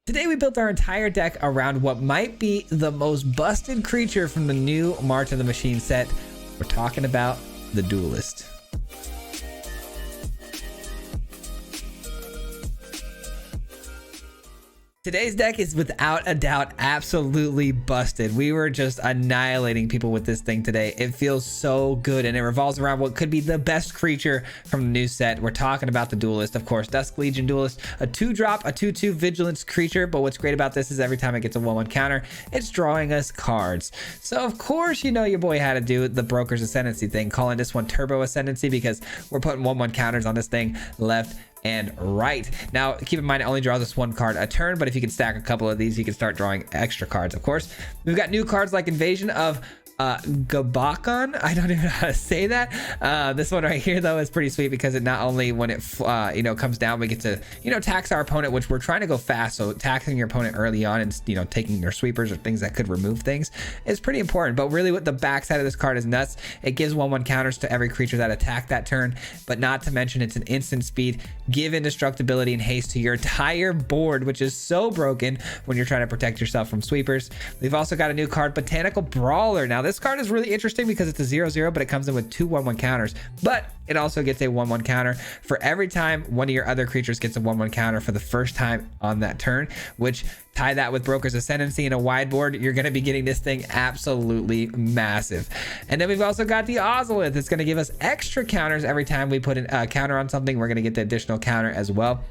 Today we built our entire deck around what might be the most busted creature from the new March of the Machine set. We're talking about the Duelist. Today's deck is without a doubt absolutely busted. We were just annihilating people with this thing today. It feels so good, and it revolves around what could be the best creature from the new set. We're talking about the Duelist, of course. Dusk Legion Duelist, a 2-drop, a 2/2 vigilance creature. But what's great about this is every time it gets a 1/1 counter, it's drawing us cards. So of course, you know your boy had to do the Broker's Ascendancy thing, calling this one Turbo Ascendancy, because we're putting 1/1 counters on this thing left and right. Now keep in mind, it only draws us 1 card a turn, but if you can stack a couple of these, you can start drawing extra cards. Of course, we've got new cards like Invasion of Gabakon. I don't even know how to say that. This one right here though is pretty sweet, because it not only when it comes down, we get to tax our opponent, which we're trying to go fast, so taxing your opponent early on and taking your sweepers or things that could remove things is pretty important. But really what the backside of this card is nuts. It gives 1/1 counters to every creature that attack that turn, but not to mention it's an instant speed, give indestructibility and haste to your entire board, which is so broken when you're trying to protect yourself from sweepers. We've also got a new card, Botanical Brawler. Now this card is really interesting because it's a 0/0, but it comes in with 2 1/1 counters, but it also gets a 1/1 counter for every time one of your other creatures gets a 1/1 counter for the first time on that turn, which tie that with Broker's Ascendancy in a wide board, you're going to be getting this thing absolutely massive. And then we've also got the Ozolith. It's going to give us extra counters every time we put a counter on something. We're going to get the additional counter as well.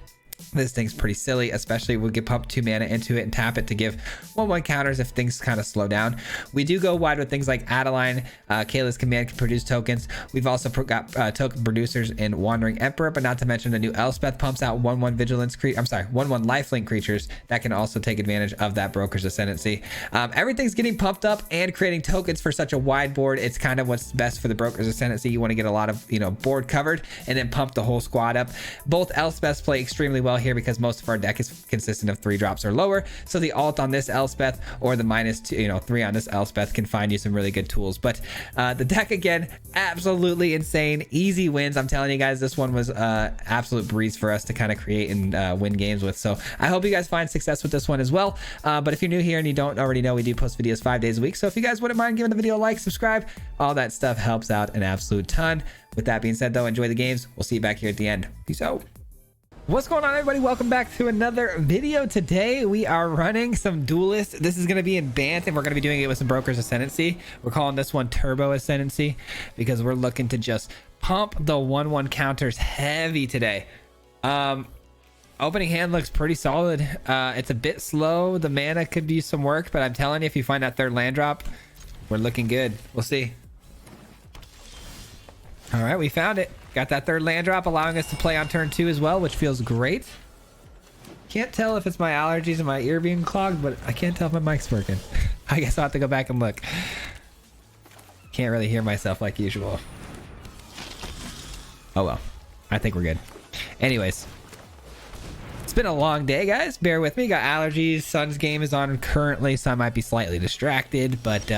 This thing's pretty silly, especially we can pump 2 mana into it and tap it to give 1/1 counters if things kind of slow down. We do go wide with things like Adeline. Kayla's Command can produce tokens. We've also got token producers in Wandering Emperor, but not to mention the new Elspeth pumps out 1/1 vigilance 1/1 lifelink creatures that can also take advantage of that Broker's Ascendancy. Everything's getting pumped up and creating tokens for such a wide board. It's kind of what's best for the Broker's Ascendancy. You want to get a lot of board covered and then pump the whole squad up. Both Elspeths play extremely well here because most of our deck is consistent of 3 drops or lower, so the alt on this Elspeth or the -3 on this Elspeth can find you some really good tools. But the deck, again, absolutely insane, easy wins. I'm telling you guys, this one was absolute breeze for us to kind of create and win games with. So I hope you guys find success with this one as well. But if you're new here and you don't already know, we do post videos 5 days a week, so if you guys wouldn't mind giving the video a like, subscribe, all that stuff helps out an absolute ton. With that being said though, enjoy the games. We'll see you back here at the end. Peace out. What's going on, everybody? Welcome back to another video. Today we are running some Duelist. This is going to be in Bant, and we're going to be doing it with some Broker's Ascendancy. We're calling this one Turbo Ascendancy because we're looking to just pump the 1/1 counters heavy today. Opening hand looks pretty solid. It's a bit slow. The mana could use some work, but I'm telling you, if you find that 3rd land drop, we're looking good. We'll see. All right, we found it. Got that 3rd land drop, allowing us to play on turn 2 as well, which feels great. Can't tell if it's my allergies and my ear being clogged, but I can't tell if my mic's working. I guess I'll have to go back and look. Can't really hear myself like usual. Oh well, I think we're good. Anyways, it's been a long day, guys. Bear with me. Got allergies. Sun's game is on currently, so I might be slightly distracted, but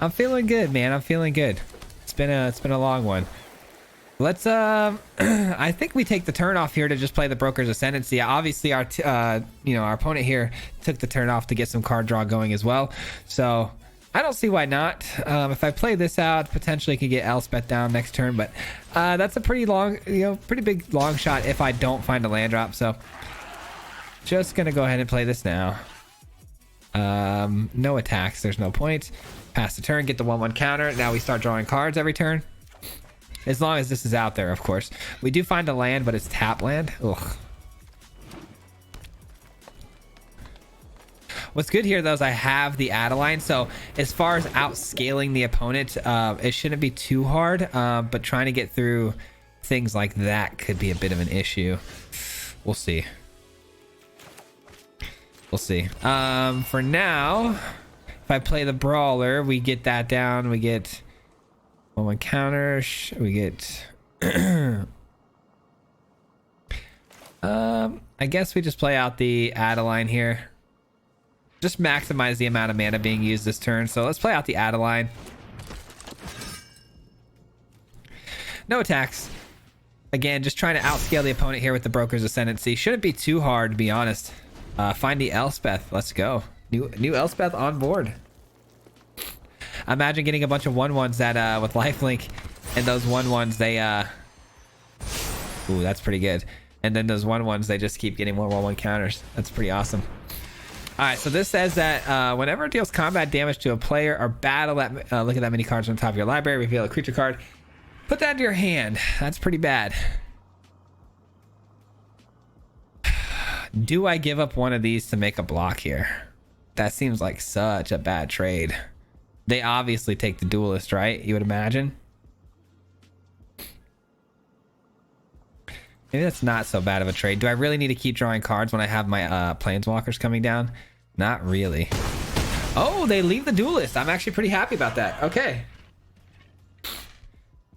I'm feeling good, man. I'm feeling good. It's been a long one. Let's I think we take the turn off here to just play the Broker's Ascendancy. Obviously our our opponent here took the turn off to get some card draw going as well, so I don't see why not. If I play this out, potentially could get Elspeth down next turn, but that's a pretty long, pretty big long shot if I don't find a land drop. So just gonna go ahead and play this now. No attacks, there's no point. Pass the turn, get the 1/1 counter. Now we start drawing cards every turn, as long as this is out there, of course. We do find a land, but it's tap land. Ugh. What's good here though is I have the Adeline, so as far as outscaling the opponent, it shouldn't be too hard, but trying to get through things like that could be a bit of an issue. We'll see. We'll see. For now, if I play the Brawler, we get that down. We get 1/1 counter. We get I guess we just play out the Adeline here. Just maximize the amount of mana being used this turn. So let's play out the Adeline. No attacks. Again, just trying to outscale the opponent here with the Broker's Ascendancy. Shouldn't be too hard, to be honest. Find the Elspeth. Let's go. New Elspeth on board. Imagine getting a bunch of 1/1s that with lifelink, and those 1/1s they ooh, that's pretty good. And then those 1/1s they just keep getting more 1/1 counters. That's pretty awesome. All right, so this says that whenever it deals combat damage to a player or battle, that look at that many cards on top of your library, reveal a creature card, put that into your hand. That's pretty bad. Do I give up one of these to make a block here? That seems like such a bad trade. They obviously take the duelist, right? You would imagine. Maybe that's not so bad of a trade. Do I really need to keep drawing cards when I have my planeswalkers coming down? Not really. Oh, they leave the duelist. I'm actually pretty happy about that. Okay.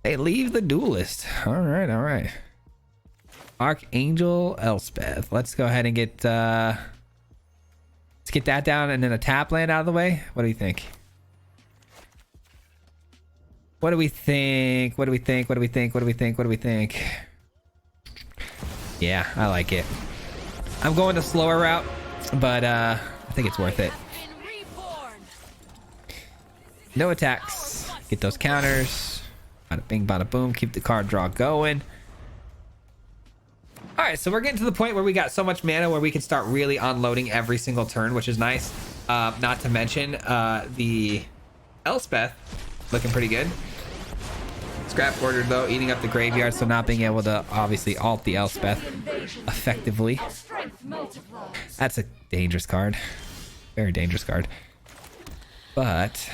They leave the duelist. All right, all right. Archangel Elspeth. Let's go ahead and get let's get that down and then a tap land out of the way. What do you think? What do we think? What do we think? What do we think? What do we think? What do we think? Yeah, I like it. I'm going the slower route, but I think it's worth it. No attacks. Get those counters. Bada bing, bada boom. Keep the card draw going. All right, so we're getting to the point where we got so much mana where we can start really unloading every single turn, which is nice. Not to mention the Elspeth looking pretty good. Scrap order though, eating up the graveyard, so not being able to obviously alt the Elspeth effectively. That's a dangerous card. Very dangerous card. But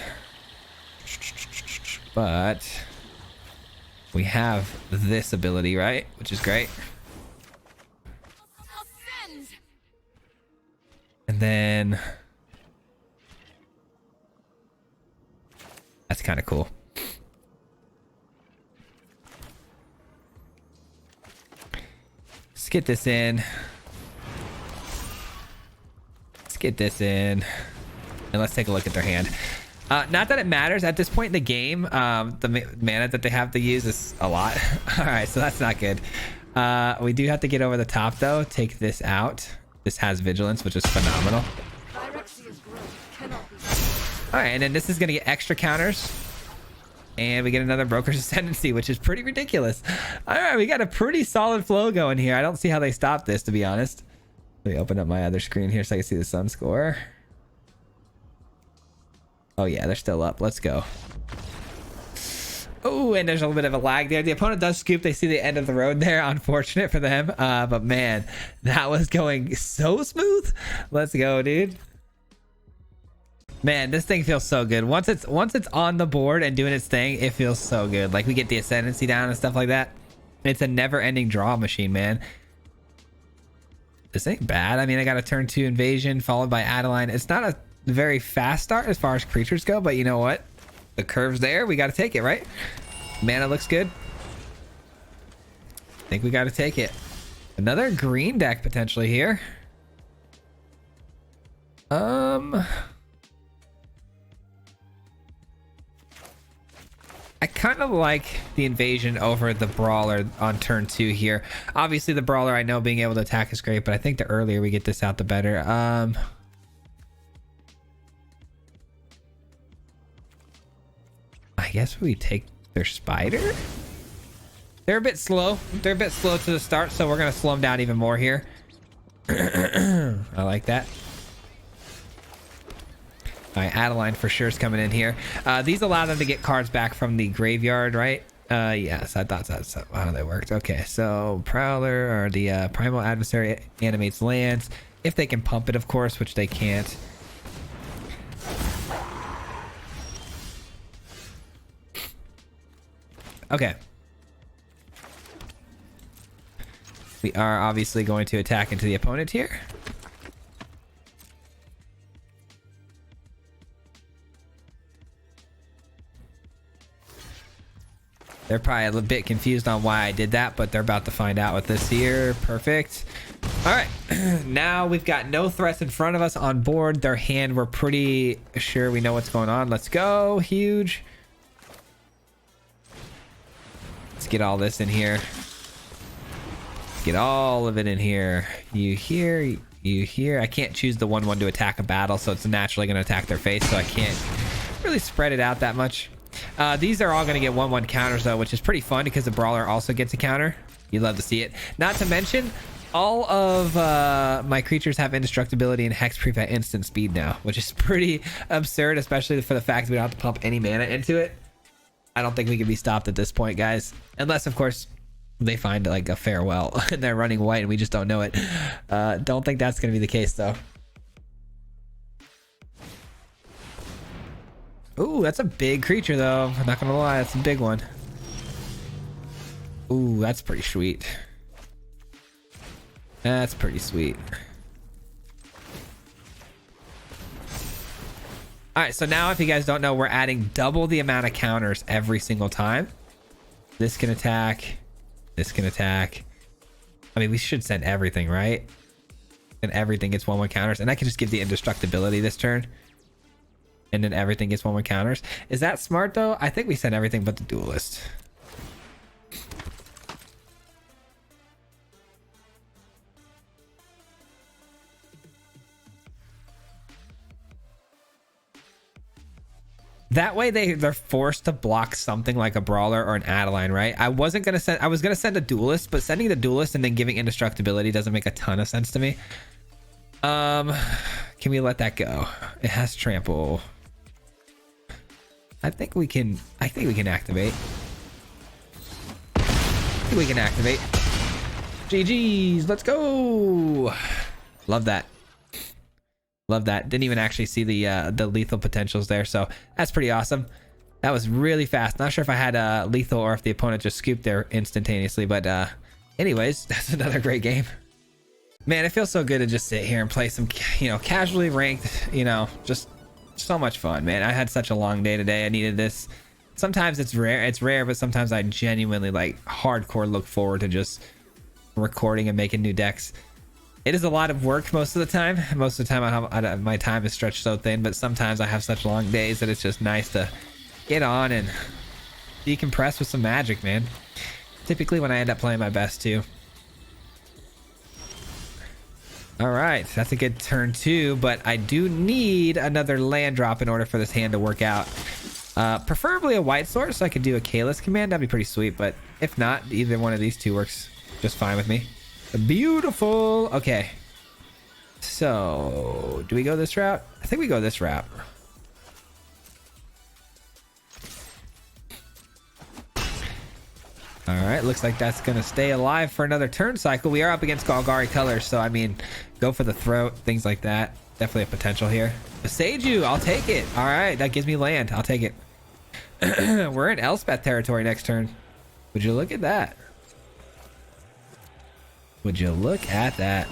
we have this ability, right? Which is great. And then that's kind of cool. Let's get this in. Let's get this in. And let's take a look at their hand. Not that it matters at this point in the game. The mana that they have to use is a lot. All right, so that's not good. We do have to get over the top though. Take this out. This has vigilance, which is phenomenal. All right, and then this is going to get extra counters. And we get another Broker's Ascendancy, which is pretty ridiculous. All right, we got a pretty solid flow going here. I don't see how they stopped this, to be honest. Let me open up my other screen here so I can see the Sun score. Oh, yeah, they're still up. Let's go. Oh, and there's a little bit of a lag there. The opponent does scoop. They see the end of the road there. Unfortunate for them. But man, that was going so smooth. Let's go, dude. Man, this thing feels so good. Once it's on the board and doing its thing, it feels so good. Like we get the Ascendancy down and stuff like that. It's a never-ending draw machine, man. This ain't bad. I mean, I got a turn 2 invasion followed by Adeline. It's not a very fast start as far as creatures go, but you know what? The curve's there. We got to take it, right? Mana looks good. I think we got to take it. Another green deck potentially here. I kind of like the invasion over the brawler on turn 2 here. Obviously the brawler, I know being able to attack is great, but I think the earlier we get this out, the better. I guess we take their spider. They're a bit slow. They're a bit slow to the start, so we're gonna slow them down even more here. I like that. All right, Adeline for sure is coming in here. These allow them to get cards back from the graveyard, right? Yes, I thought that's how they worked. Okay, so Prowler or the Primal Adversary animates lands. If they can pump it, of course, which they can't. Okay. We are obviously going to attack into the opponent here. They're probably a bit confused on why I did that, but they're about to find out with this here. Perfect. All right. Now we've got no threats in front of us on board. Their hand, we're pretty sure we know what's going on. Let's go. Huge. Let's get all this in here. Get all of it in here. You here, you here. I can't choose the 1/1 to attack a battle, so it's naturally going to attack their face, so I can't really spread it out that much. These are all going to get 1/1 counters though, which is pretty fun because the brawler also gets a counter. You'd love to see it. Not to mention, all of my creatures have indestructibility and hexproof at instant speed now, which is pretty absurd, especially for the fact that we don't have to pump any mana into it. I don't think we can be stopped at this point, guys, unless of course they find like a farewell and they're running white and we just don't know it. Don't think that's going to be the case though. Ooh, that's a big creature though. I'm not gonna lie, that's a big one. Ooh, that's pretty sweet. That's pretty sweet. All right, so now if you guys don't know, we're adding double the amount of counters every single time. This can attack. This can attack. I mean, we should send everything, right? And everything gets 1/1 counters, and I can just give the indestructibility this turn. And then everything gets 1/1 counters. Is that smart though? I think we send everything but the duelist. That way they're forced to block something like a brawler or an Adeline, right? I was gonna send a duelist, but sending the duelist and then giving indestructibility doesn't make a ton of sense to me. Can we let that go? It has trample. I think we can activate. GG's, let's go. Love that. Love that. Didn't even actually see the lethal potentials there, so that's pretty awesome. That was really fast. Not sure if I had lethal or if the opponent just scooped there instantaneously, but anyways, that's another great game. Man, it feels so good to just sit here and play some, casually ranked, just so much fun, man. I had such a long day today. I needed this. Sometimes it's rare, but sometimes I genuinely like hardcore look forward to just recording and making new decks. It is a lot of work most of the time. Most of the time my time is stretched so thin, but sometimes I have such long days that it's just nice to get on and decompress with some magic, man. Typically when I end up playing my best too. All right, that's a good turn too, but I do need another land drop in order for this hand to work out. Preferably a white source, so I could do a Kalis command. That'd be pretty sweet, but if not, either one of these two works just fine with me. Beautiful. Okay, so do we go this route? I think we go this route. All right, looks like that's gonna stay alive for another turn cycle. We are up against Golgari colors, so I mean, go for the throat, things like that. Definitely a potential here. Seiju, I'll take it. All right, that gives me land. I'll take it. We're in Elspeth territory next turn. Would you look at that? Would you look at that?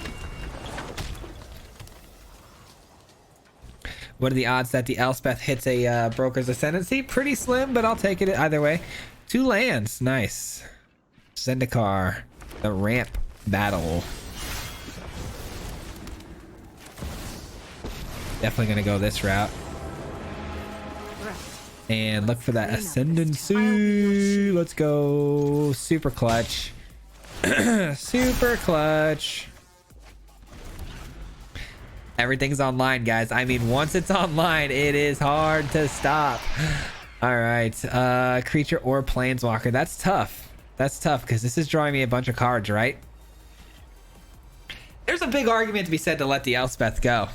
What are the odds that the Elspeth hits a Broker's Ascendancy? Pretty slim, but I'll take it either way. 2 lands, nice. Zendikar, the ramp battle. Definitely gonna go this route. And look for that Ascendancy. Let's go. Super clutch. Super clutch. Everything's online, guys. I mean, once it's online, it is hard to stop. All right, creature or planeswalker. That's tough. That's tough because this is drawing me a bunch of cards, right? There's a big argument to be said to let the Elspeth go.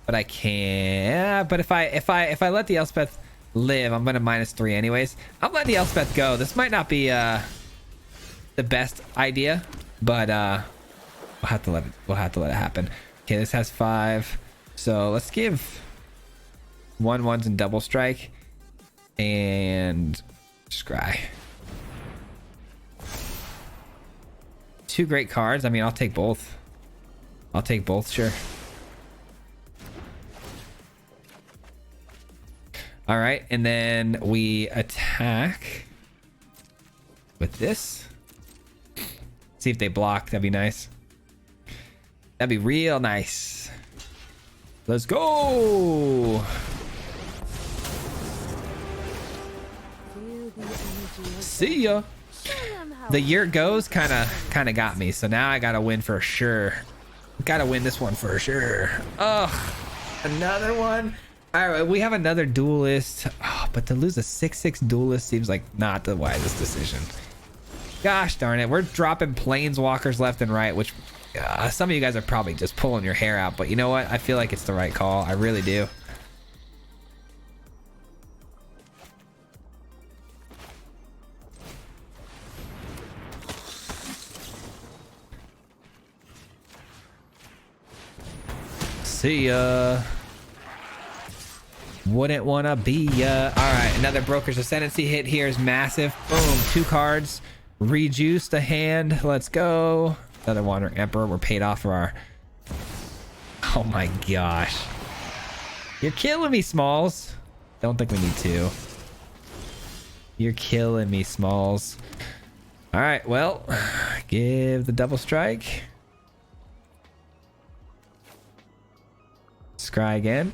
But I can't. But if I let the Elspeth live, I'm gonna -3 anyways. I'm letting the Elspeth go. This might not be the best idea, but we'll have to let it happen. Okay, this has 5. So let's give 1/1s and double strike and scry. 2 great cards. I mean, I'll take both. I'll take both, sure. All right, and then we attack with this. See if they block. That'd be nice. That'd be real nice. Let's go. See ya. The year goes kind of got me. So now I got to win for sure. Got to win this one for sure. Oh, another one. All right, we have another duelist. Oh, but to lose a 6/6 duelist seems like not the wisest decision. Gosh darn it. We're dropping planeswalkers left and right, which some of you guys are probably just pulling your hair out. But you know what? I feel like it's the right call. I really do. See ya. Wouldn't wanna be ya. All right, another Broker's Ascendancy hit here is massive. Boom, 2 cards. Rejuiced a hand. Let's go. Another Wandering Emperor. We're paid off for our... Oh my gosh. You're killing me, Smalls. Don't think we need to. You're killing me, Smalls. All right, well, give the double strike. Scry again.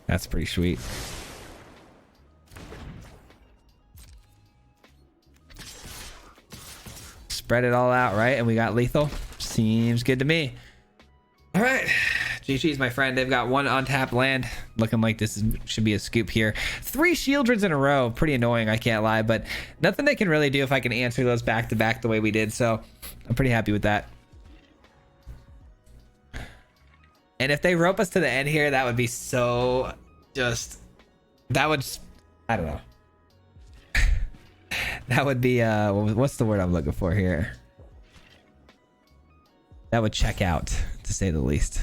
That's pretty sweet. Spread it all out, right? And we got lethal. Seems good to me. All right. GG's, my friend. They've got 1 untapped land. Looking like this should be a scoop here. 3 Shieldreds in a row. Pretty annoying, I can't lie. But nothing they can really do if I can answer those back to back the way we did. So I'm pretty happy with that. And if they rope us to the end here, that would be so just... That would... I don't know. That would be... what's the word I'm looking for here? That would check out, to say the least.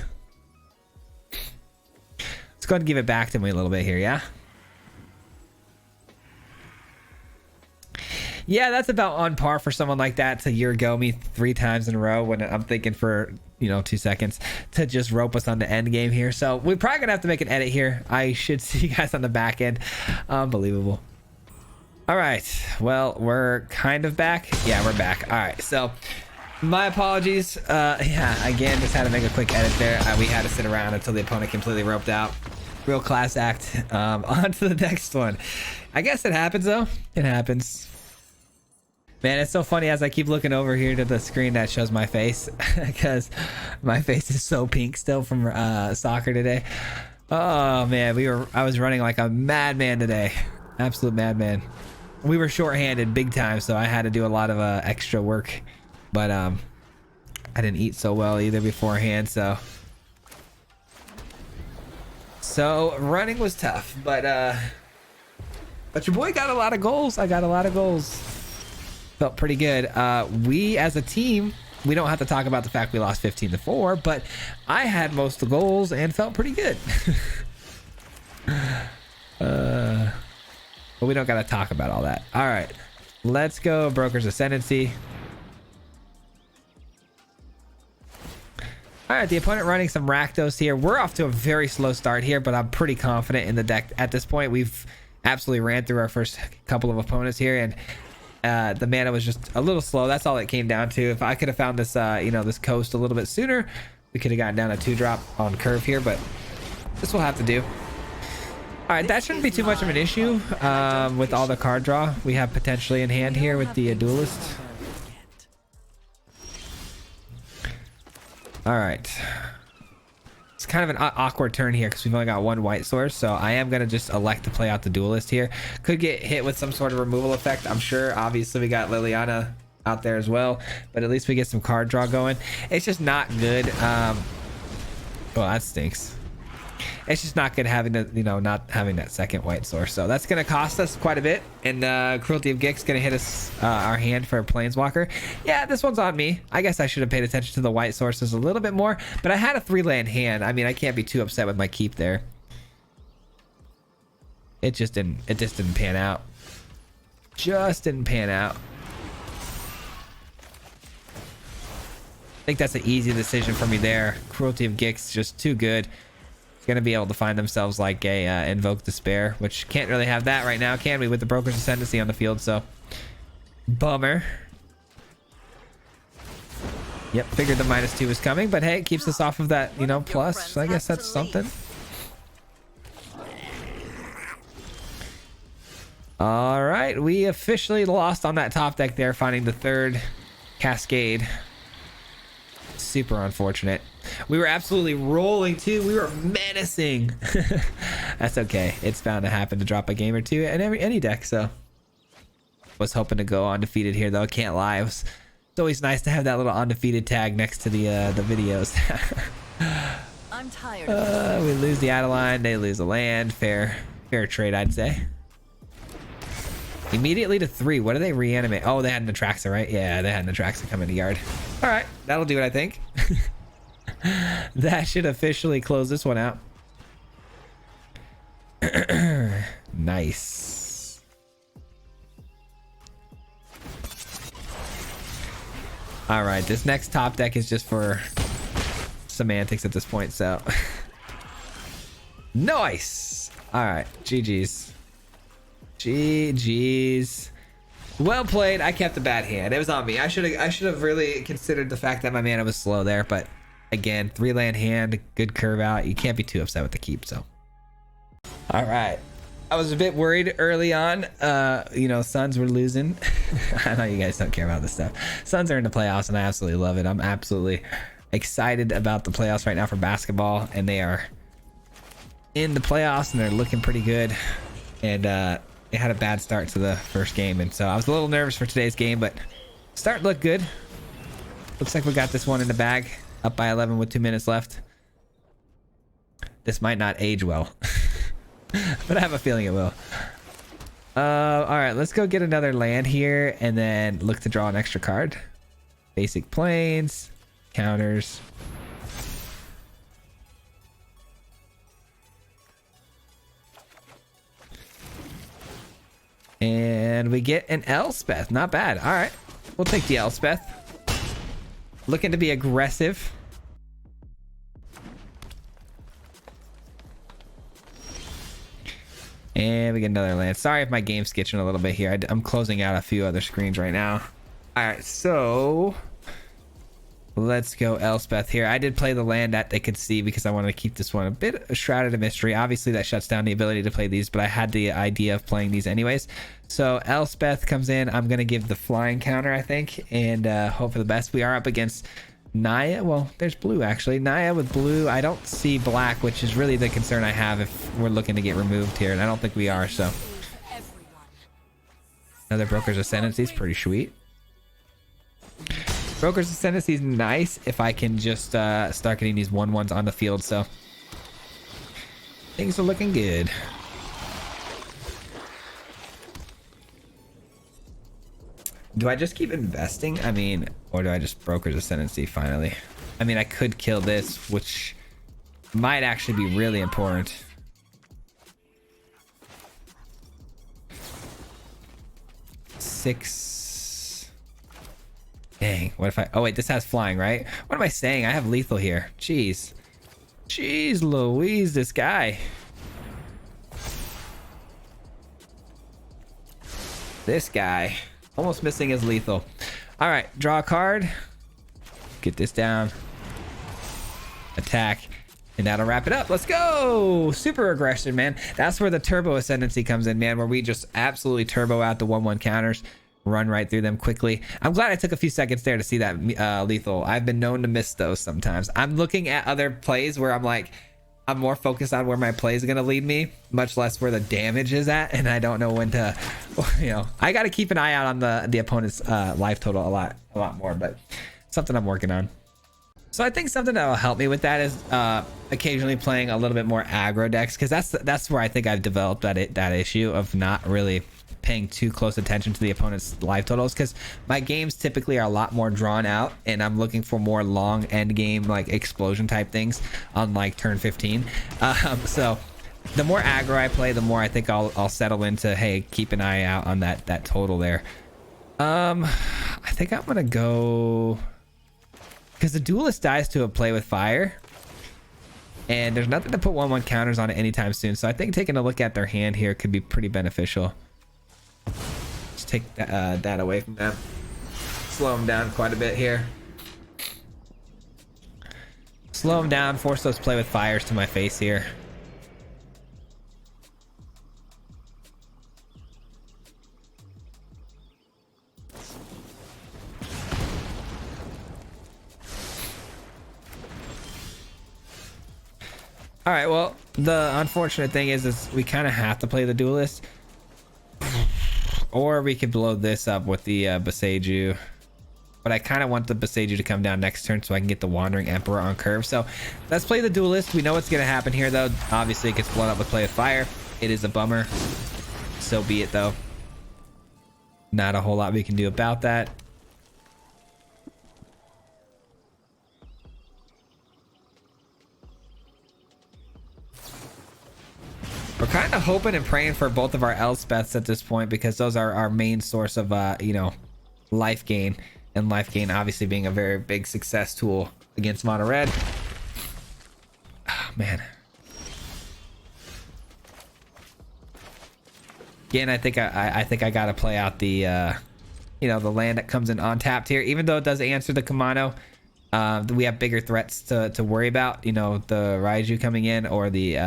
Let's go ahead and give it back to me a little bit here, yeah? Yeah, that's about on par for someone like that to year go me 3 times in a row when I'm thinking for, you know, 2 seconds to just rope us on the end game here. So we're probably gonna have to make an edit here. I should see you guys on the back end. Unbelievable. All right, well, we're kind of back. Yeah, we're back. All right, so my apologies. Yeah, again, just had to make a quick edit there. We had to sit around until the opponent completely roped out. Real class act. On to the next one. I guess it happens though. It happens. Man, it's so funny as I keep looking over here to the screen that shows my face because my face is so pink still from soccer today. Oh man, I was running like a madman today. Absolute madman. We were shorthanded big time, so I had to do a lot of extra work. But I didn't eat so well either beforehand, so running was tough. But your boy got a lot of goals. I got a lot of goals. Felt pretty good. We as a team, we don't have to talk about the fact we lost 15-4, but I had most of the goals and felt pretty good. But we don't got to talk about all that. All right, let's go Broker's Ascendancy. All right, the opponent running some Rakdos here. We're off to a very slow start here, but I'm pretty confident in the deck at this point. We've absolutely ran through our first couple of opponents here, and the mana was just a little slow. That's all it came down to. If I could have found this, you know, this coast a little bit sooner, we could have gotten down a 2-drop on curve here, but this will have to do. All right, that shouldn't be too much of an issue with all the card draw we have potentially in hand here with the duelist. All right. It's kind of an awkward turn here because we've only got 1 white source, so I am going to just elect to play out the duelist here. Could get hit with some sort of removal effect, I'm sure. Obviously, we got Liliana out there as well, but at least we get some card draw going. It's just not good. Well, that stinks. It's just not good having to, you know, not having that second white source. So that's going to cost us quite a bit. And Cruelty of Gix going to hit us our hand for a Planeswalker. Yeah, this one's on me. I guess I should have paid attention to the white sources a little bit more. But I had a 3-land hand. I mean, I can't be too upset with my keep there. It just didn't pan out. Just didn't pan out. I think that's an easy decision for me there. Cruelty of Gix just too good. Gonna be able to find themselves like a Invoke Despair, which can't really have that right now, can we, with the Broker's Ascendancy on the field? So bummer. Yep, figured the -2 was coming, but hey, it keeps us off of that, you know, plus, so I guess that's something. All right, we officially lost on that top deck there, finding the third cascade. Super unfortunate. We were absolutely rolling too. We were menacing. That's okay. It's bound to happen to drop a game or two in any deck. So was hoping to go undefeated here though. Can't lie. It's always nice to have that little undefeated tag next to the videos. I'm tired. We lose the Adeline. They lose the land. Fair trade, I'd say. Immediately to 3. What do they reanimate? Oh, they had an Atraxa, right? Yeah, they had an Atraxa come into yard. All right, that'll do it, I think. That should officially close this one out. Nice. All right, this next top deck is just for semantics at this point, so. Nice. All right, GG's. GG's. Well played. I kept a bad hand. It was on me. I should have really considered the fact that my mana was slow there, but again, 3-land hand, good curve out. You can't be too upset with the keep, so. All right. I was a bit worried early on. You know, Suns were losing. I know you guys don't care about this stuff. Suns are in the playoffs, and I absolutely love it. I'm absolutely excited about the playoffs right now for basketball, and they are in the playoffs, and they're looking pretty good. And they had a bad start to the first game, and so I was a little nervous for today's game, but start looked good. Looks like we got this one in the bag, up by 11 with 2 minutes left. This might not age well, but I have a feeling it will. All right, let's go get another land here and then look to draw an extra card. Basic planes, counters. And we get an Elspeth. Not bad. All right. We'll take the Elspeth. Looking to be aggressive. And we get another land. Sorry if my game's sketching a little bit here. I'm closing out a few other screens right now. All right. So let's go Elspeth here. I did play the land that they could see because I wanted to keep this one a bit shrouded in mystery. Obviously that shuts down the ability to play these, but I had the idea of playing these anyways. So Elspeth comes in. I'm going to give the flying counter, I think, and hope for the best. We are up against Naya. Well, there's blue actually. Naya with blue. I don't see black, which is really the concern I have if we're looking to get removed here, and I don't think we are. So another Broker's Ascendancy is pretty sweet. Broker's Ascendancy is nice if I can just start getting these 1/1s on the field, so things are looking good. Do I just keep investing? I mean, or do I just Broker's Ascendancy finally? I mean, I could kill this, which might actually be really important. Six. Dang, what if I... Oh, wait, this has flying, right? What am I saying? I have lethal here. Jeez. Jeez Louise, this guy. This guy. Almost missing his lethal. All right, draw a card. Get this down. Attack. And that'll wrap it up. Let's go. Super aggression, man. That's where the turbo ascendancy comes in, man, where we just absolutely turbo out the 1/1 counters. Run right through them quickly. I'm glad I took a few seconds there to see that lethal. I've been known to miss those sometimes. I'm looking at other plays where I'm like, I'm more focused on where my play is going to lead me, much less where the damage is at, and I don't know when to, you know, I got to keep an eye out on the opponent's life total a lot more, but something I'm working on. So I think something that will help me with that is occasionally playing a little bit more aggro decks, because that's where I think I've developed that issue of not really paying too close attention to the opponent's life totals, because my games typically are a lot more drawn out and I'm looking for more long end game like explosion type things on like turn 15. So the more aggro I play, the more I think I'll settle into, hey, keep an eye out on that total there. I think I'm gonna go, because the duelist dies to a play with fire and there's nothing to put 1/1 counters on it anytime soon, so I think taking a look at their hand here could be pretty beneficial. Just take that away from them. Slow them down quite a bit here. Slow them down, force those play with fires to my face here. All right, well, the unfortunate thing is we kind of have to play the duelist, or we could blow this up with the Boseiju. But I kind of want the Boseiju to come down next turn so I can get the Wandering Emperor on curve. So let's play the duelist. We know what's going to happen here, though. Obviously, it gets blown up with Play of Fire. It is a bummer. So be it, though. Not a whole lot we can do about that. We're kind of hoping and praying for both of our Elspeths at this point because those are our main source of, you know, life gain. And life gain obviously being a very big success tool against mono red. Oh, man. Again, I think I gotta play out the, you know, the land that comes in untapped here. Even though it does answer the Kamano, we have bigger threats to worry about. You know, the Raiju coming in or the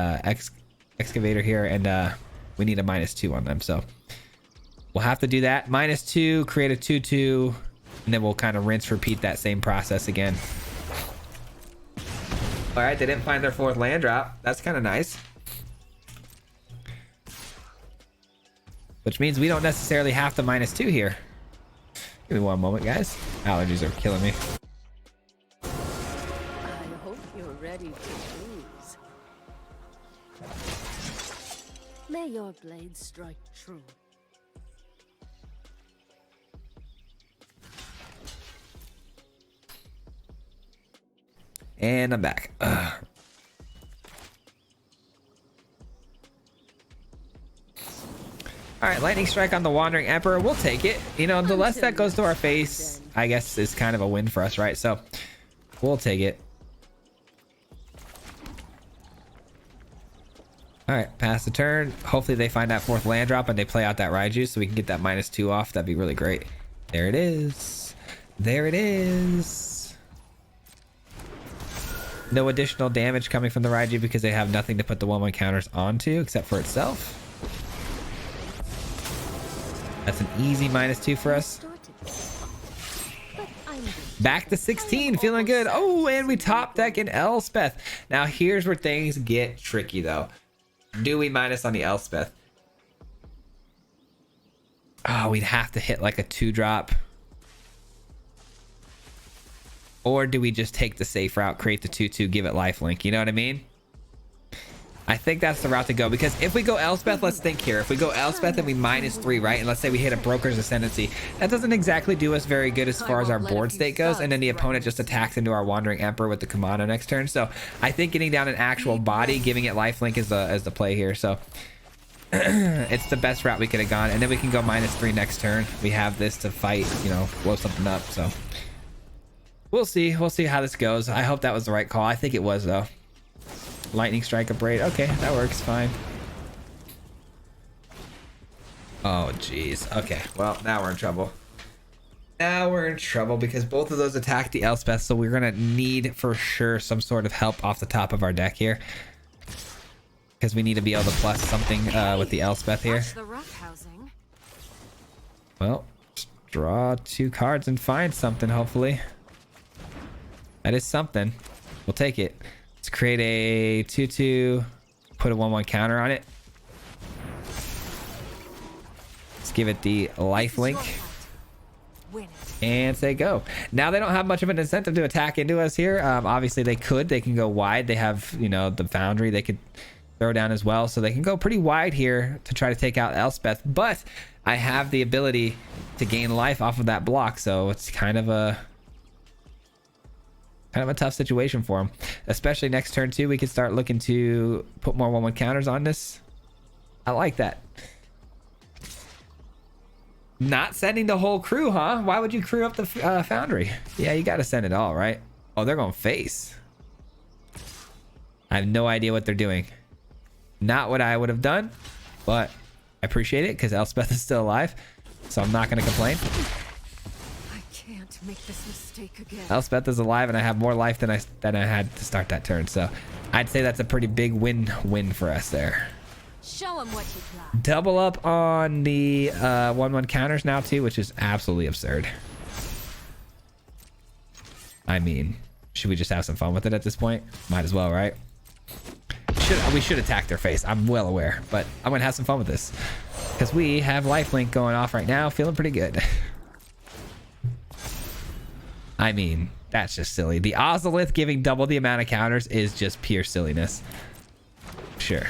excavator here, and we need a -2 on them, so we'll have to do that. -2, create a 2/2, and then we'll kind of rinse repeat that same process again. All right, they didn't find their 4th land drop. That's kind of nice, which means we don't necessarily have to -2 here. Give me one moment, guys. Allergies are killing me. I hope you're ready to lose. May your blade strike true. And I'm back. Ugh. All right, lightning strike on the Wandering Emperor. We'll take it. You know, the less that goes to our face, I guess, is kind of a win for us, right? So we'll take it. All right, pass the turn. Hopefully they find that 4th land drop and they play out that Raiju so we can get that -2 off. That'd be really great. There it is. There it is. No additional damage coming from the Raiju because they have nothing to put the 1/1 counters onto except for itself. That's an easy -2 for us. Back to 16, feeling good. Oh, and we top deck in Elspeth. Now here's where things get tricky, though. Do we minus on the Elspeth? Oh, we'd have to hit like a 2-drop. Or do we just take the safe route, create the 2/2, give it lifelink? You know what I mean? I think that's the route to go, because if we go Elspeth, let's think here. If we go Elspeth and we -3, right? And let's say we hit a Broker's Ascendancy, that doesn't exactly do us very good as far as our board state goes. And then the opponent just attacks into our Wandering Emperor with the Kamano next turn. So I think getting down an actual body, giving it lifelink is the play here. So it's the best route we could have gone. And then we can go -3 next turn. We have this to fight, you know, blow something up. So we'll see. We'll see how this goes. I hope that was the right call. I think it was, though. Lightning strike, a braid. Okay, that works fine. Oh, jeez. Okay, well, now we're in trouble. Now we're in trouble because both of those attack the Elspeth, so we're gonna need for sure some sort of help off the top of our deck here, because we need to be able to plus something with the Elspeth here. Well, just draw 2 cards and find something, hopefully. That is something. We'll take it. Let's create a 2/2, put a 1/1 counter on it. Let's give it the lifelink and say go. Now they don't have much of an incentive to attack into us here. Obviously they can go wide. They have, you know, the Foundry they could throw down as well, so they can go pretty wide here to try to take out Elspeth. But I have the ability to gain life off of that block, so it's kind of a tough situation for him, especially next turn too. We could start looking to put more 1/1 counters on this. I like that. Not sending the whole crew, huh? Why would you crew up the Foundry? Yeah, you got to send it all, right? Oh, they're going face. I have no idea what they're doing. Not what I would have done, but I appreciate it because Elspeth is still alive, so I'm not going to complain. Make this mistake again. Elspeth is alive and I have more life than I had to start that turn, so I'd say that's a pretty big win for us there. Show 'em what you got. Double up on the 1/1 counters now too, which is absolutely absurd. I mean, should we just have some fun with it at this point? Might as well, right? should attack their face. I'm well aware, but I'm gonna have some fun with this because we have lifelink going off right now, feeling pretty good. I mean, that's just silly. The Ozolith giving double the amount of counters is just pure silliness. Sure.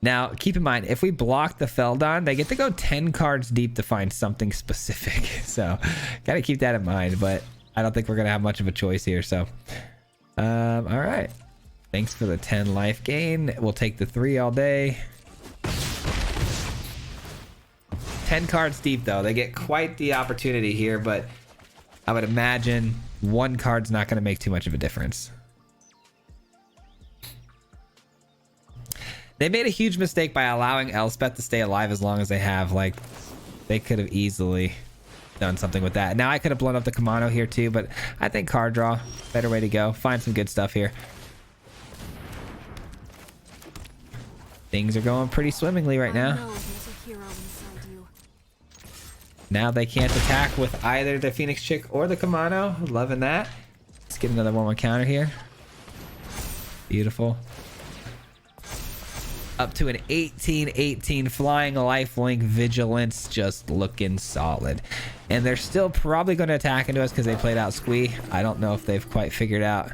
Now, keep in mind, if we block the Feldon, they get to go 10 cards deep to find something specific. So, gotta keep that in mind, but I don't think we're gonna have much of a choice here, so. All right. Thanks for the 10 life gain. We'll take the 3 all day. 10 cards deep, though. They get quite the opportunity here, but I would imagine one card's not gonna make too much of a difference. They made a huge mistake by allowing Elspeth to stay alive as long as they have. Like, they could have easily done something with that. Now, I could have blown up the Kamano here too, but I think card draw, better way to go. Find some good stuff here. Things are going pretty swimmingly right now. Now they can't attack with either the Phoenix Chick or the Kamano. Loving that. Let's get another 1-1 counter here. Beautiful. Up to an 18-18 flying lifelink vigilance, just looking solid. And they're still probably going to attack into us because they played out Squee. I don't know if they've quite figured out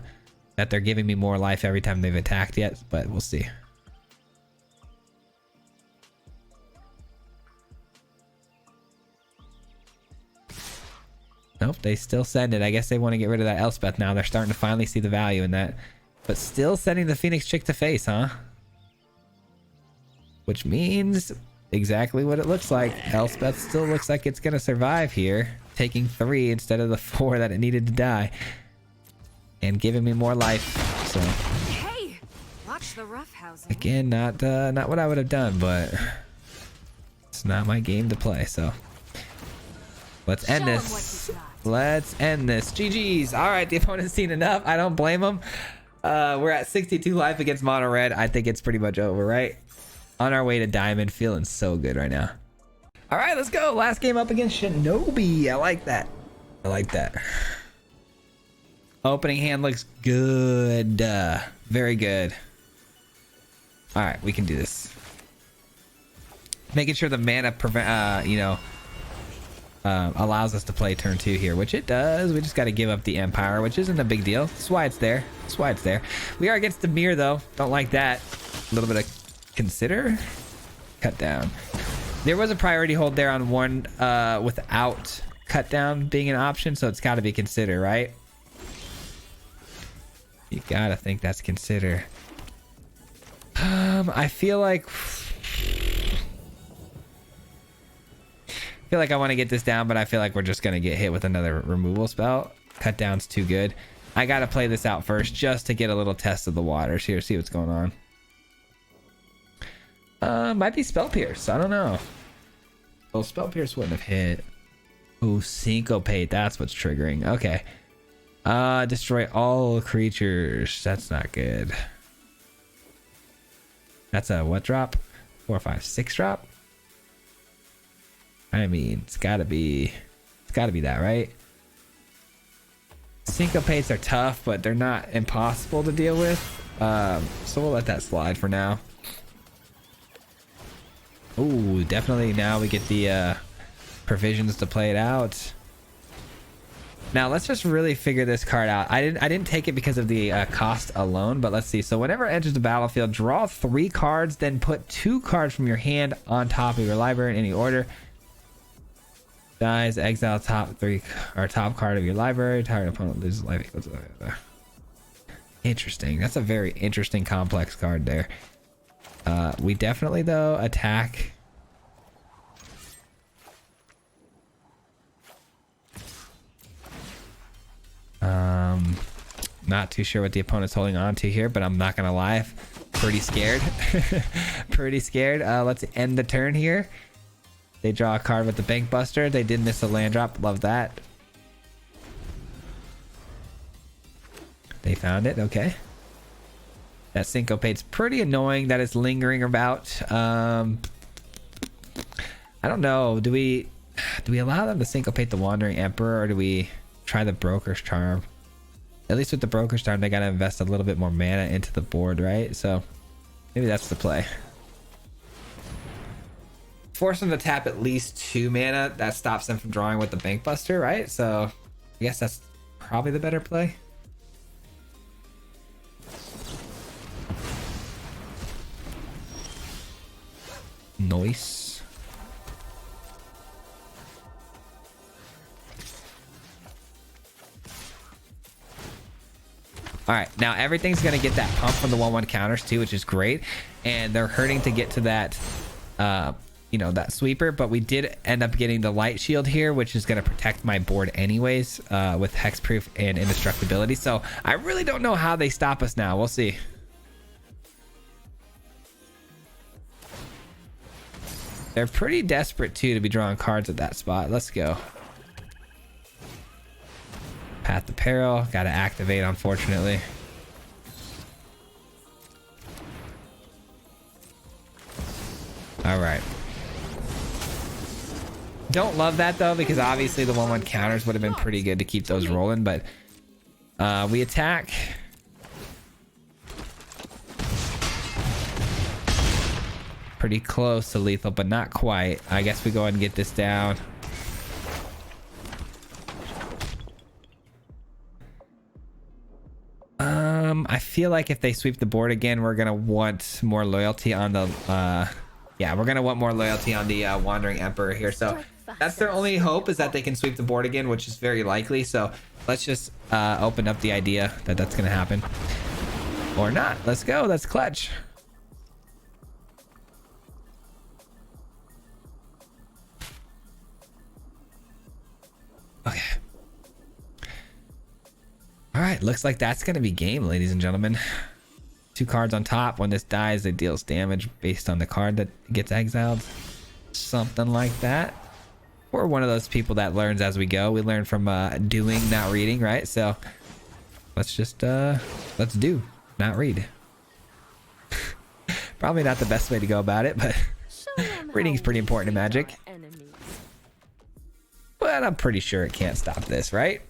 that they're giving me more life every time they've attacked yet, but we'll see. Nope, they still send it. I guess they want to get rid of that Elspeth now. They're starting to finally see the value in that. But still sending the Phoenix Chick to face, huh? Which means exactly what it looks like. Elspeth still looks like it's going to survive here. Taking 3 instead of the 4 that it needed to die. And giving me more life. So, Hey, watch the roughhousing. Again, not what I would have done, but it's not my game to play, so. Let's end this. Let's end this. GG's. All right, the opponent's seen enough. I don't blame them. We're at 62 life against Mono Red. I think it's pretty much over, right? On our way to Diamond. Feeling so good right now. All right, let's go. Last game up against Shinobi. I like that. I like that. Opening hand looks good. Very good. All right, we can do this. Making sure the mana allows us to play turn 2 here, which it does. We just got to give up the Empire, which isn't a big deal. That's why it's there. That's why it's there. We are against the Mir, though. Don't like that. A little bit of consider. Cut down. There was a priority hold there on one without cut down being an option, so it's got to be consider, right? You gotta think that's consider. I feel like I want to get this down, but I feel like we're just gonna get hit with another removal spell. Cut down's too good. I gotta play this out first just to get a little test of the waters here, see what's going on. Might be Spell Pierce. I don't know. Well, Spell Pierce wouldn't have hit. Oh, Syncopate. That's what's triggering. Okay. Destroy all creatures. That's not good. That's a what drop? 4, 5, 6 drop? I mean, it's gotta be that, right? Syncopates are tough, but they're not impossible to deal with. So we'll let that slide for now. Ooh, definitely now we get the provisions to play it out. Now let's just really figure this card out. I didn't take it because of the cost alone, but let's see. So whenever it enters the battlefield, draw 3 cards, then put 2 cards from your hand on top of your library in any order. Dies, exile top 3 or top card of your library. Target opponent loses life equals. Interesting. That's a very interesting complex card there. We definitely though attack. Not too sure what the opponent's holding on to here, but I'm not gonna lie, pretty scared. Pretty scared. Let's end the turn here. They draw a card with the Bank Buster. They did miss a land drop. Love that. They found it. Okay. That Syncopate's pretty annoying that it's lingering about. I don't know. Do we... Do we allow them to syncopate the Wandering Emperor, or do we try the Broker's Charm? At least with the Broker's Charm, they gotta invest a little bit more mana into the board, right? So maybe that's the play. Force them to tap at least 2 mana. That stops them from drawing with the Bank Buster, right? So I guess that's probably the better play. Nice. All right, now everything's gonna get that pump from the 1/1 counters too, which is great, and they're hurting to get to that you know, that sweeper, but we did end up getting the light shield here, which is going to protect my board anyways, with hexproof and indestructibility. So I really don't know how they stop us now. We'll see. They're pretty desperate too to be drawing cards at that spot. Let's go. Path to Peril, got to activate, unfortunately. All right. Don't love that though, because obviously the 1/1 counters would have been pretty good to keep those rolling, but we attack. Pretty close to lethal, but not quite. I guess we go ahead and get this down. I feel like if they sweep the board again, we're gonna want more loyalty on the yeah, we're gonna want more loyalty on the Wandering Emperor here. So that's their only hope, is that they can sweep the board again, which is very likely. So let's just open up the idea that that's gonna happen, or not. Let's go. That's clutch. Okay. All right, looks like that's gonna be game, ladies and gentlemen. 2 cards on top. When this dies, it deals damage based on the card that gets exiled. Something like that. We're one of those people that learns as we go. We learn from doing, not reading, right? So let's just let's do, not read. Probably not the best way to go about it, but reading is pretty important in Magic. But I'm pretty sure it can't stop this, right?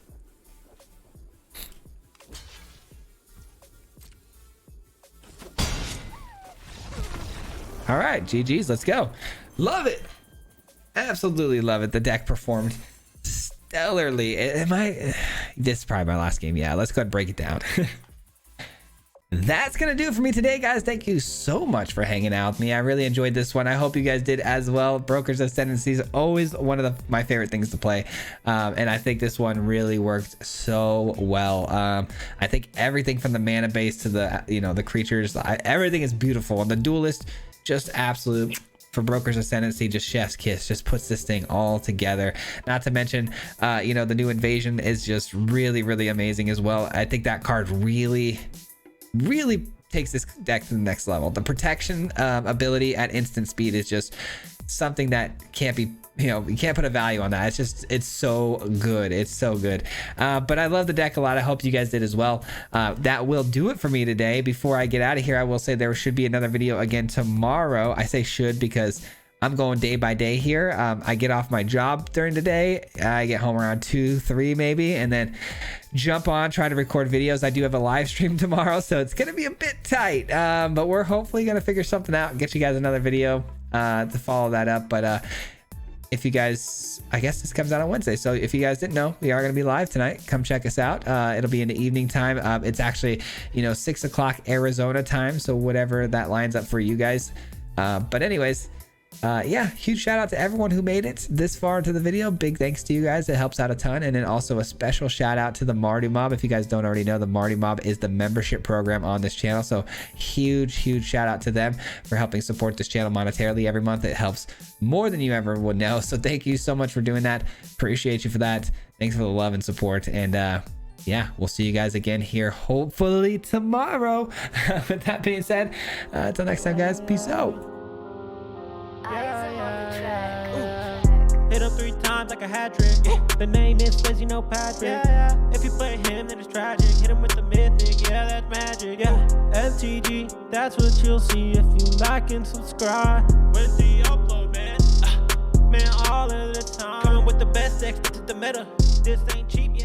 All right, GG's, let's go. Love it. Absolutely love it. The deck performed stellarly. This is probably my last game. Yeah, let's go ahead and break it down. That's gonna do it for me today, guys. Thank you so much for hanging out with me. I really enjoyed this one. I hope you guys did as well. Broker's Ascendancy is always one of my favorite things to play, and I think this one really worked so well. I think everything from the mana base to the the creatures, everything is beautiful, and the duelist, just absolute. For Broker's Ascendancy, just chef's kiss, just puts this thing all together. Not to mention the new invasion is just really amazing as well. I think that card really takes this deck to the next level. The protection ability at instant speed is just something that can't be, you can't put a value on that. It's so good. It's so good. But I love the deck a lot. I hope you guys did as well. That will do it for me today. Before I get out of here, I will say there should be another video again tomorrow. I say should because I'm going day by day here. I get off my job during the day. I get home around 2, 3 maybe, and then jump on, try to record videos. I do have a live stream tomorrow, so it's gonna be a bit tight, but we're hopefully gonna figure something out and get you guys another video to follow that up. But if you guys, I guess this comes out on Wednesday, so if you guys didn't know, we are gonna be live tonight. Come check us out. It'll be in the evening time. It's actually 6 o'clock Arizona time, so whatever that lines up for you guys. But anyways, yeah, huge shout out to everyone who made it this far into the video. Big thanks to you guys. It helps out a ton. And then also a special shout out to the Mardu Mob. If you guys don't already know, the Mardu Mob is the membership program on this channel. So huge shout out to them for helping support this channel monetarily every month. It helps more than you ever would know. So thank you so much for doing that. Appreciate you for that. Thanks for the love and support. And yeah, we'll see you guys again here hopefully tomorrow. With that being said, until next time, guys, peace out. Hit him 3 times like a hat trick. The name is Patrick. If you play him, then it's tragic. Hit him with the mythic, yeah, that's magic. MTG, that's what you'll see if you like and subscribe. With the upload, man, all of the time. sex, this is the meta. This ain't cheap, yeah.